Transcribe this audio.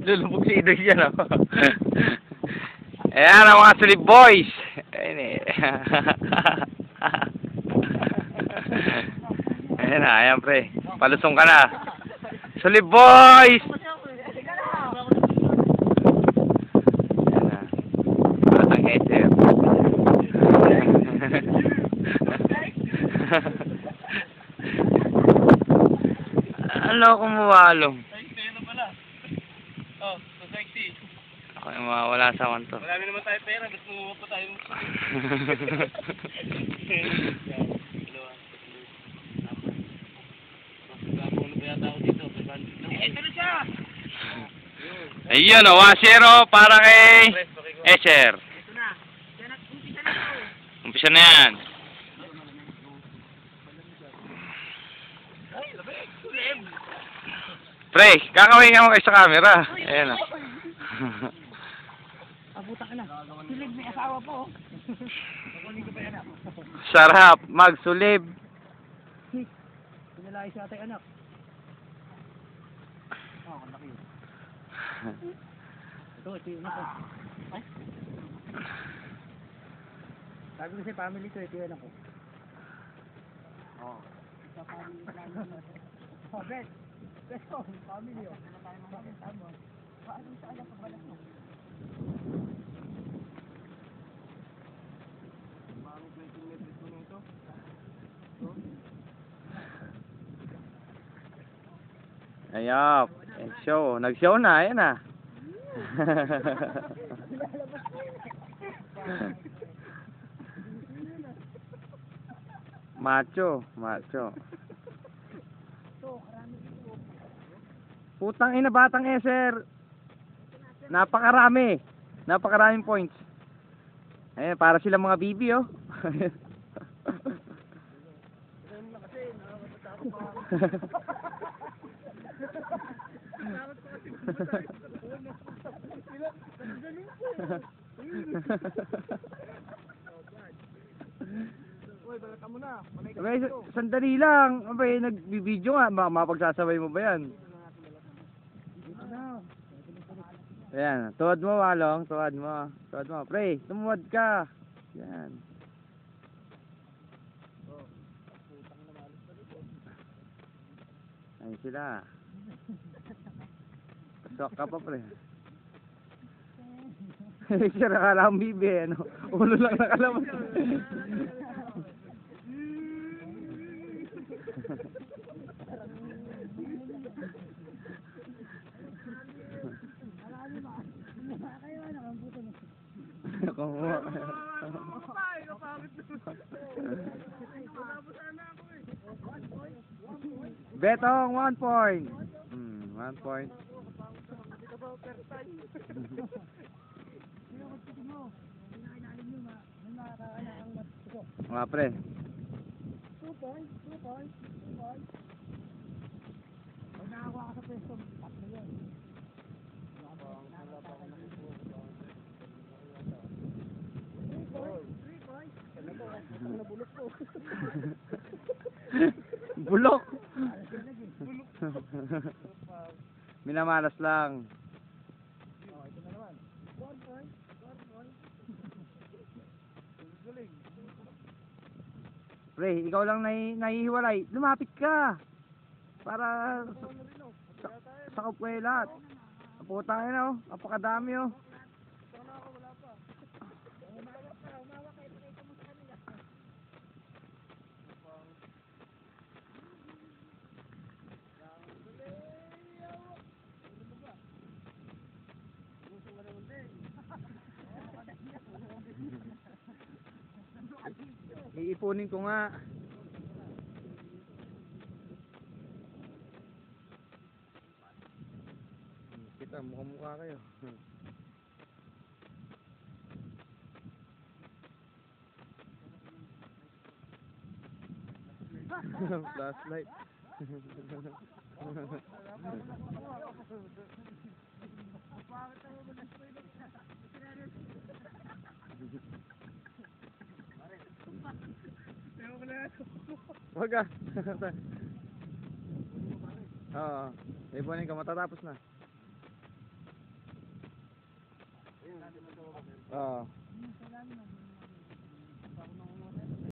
Lulubog si Idoy yan, oh. Ayan ang mga Sulib Boys. Ayan eh. Ayan na, ayan pre. Palusong ka na. Sulib Boys! Ayan na. Batang Eser. Ano kung mawalong? Oh, so sexy. Ako yung mawawala sa kanto. Marami naman tayo pera, gusto mo pa tayo. Ito na siya! Ayun o, 1-0 para kay Eser. Ito na. Umpisa na ito. Umpisa na yan. Ay, labig. Sulim. Pre, kakawin ka mo kayo sa camera. Ayan o. Abuta ka na. Sulim, may asawa po. Kukunin ko pa yan. Sarap, magsulib. Pinalaki sa ating anak. Oh, ang laki. Ito yung anak ko. Ay? Sabi ko sa family ko, ito yung anak ko. Oh. Sa family ko. Oh, bet. Pero, family oh. Tama. Paano sa anak ang balas mo? Marami 20 meters mo nito. Ayop. Show. Nag-show na. Ayan na. Macho. Macho. Putang ina, batang Eser. Napakarami. Napakaraming points. Ayan, para sila mga bibi, oh. Abay, sandali lang. Abay, nagbibideo nga. Mapagsasabay mo ba yan? Ayan, tuwad mo, Walong. Tuwad mo. Tuwad mo. Pre, tumuwad ka. Yan. Ayan sila. Pasok ka pa, pre. Siya nakala ang bibi, ano? Ulo lang nakalabas. Kumuha. Betong, 1 point. 1 point. Mga pre. 2 points. Pag nakakuha ka sa pwesto, 3 yun. 3 points. Nabulok po. Bulok. Minamalas lang. Ito na naman. 4 points. Pre, ikaw lang nahihiwalay. Lumapit ka. Para sa kapwelat. Putang ina, oh. Napakadami, oh. Iipunin ko nga. Kita, mukha kayo. Flashlight. Wag ah. Oo. Ipunin ka, matatapos na. Oo. Sa lalim,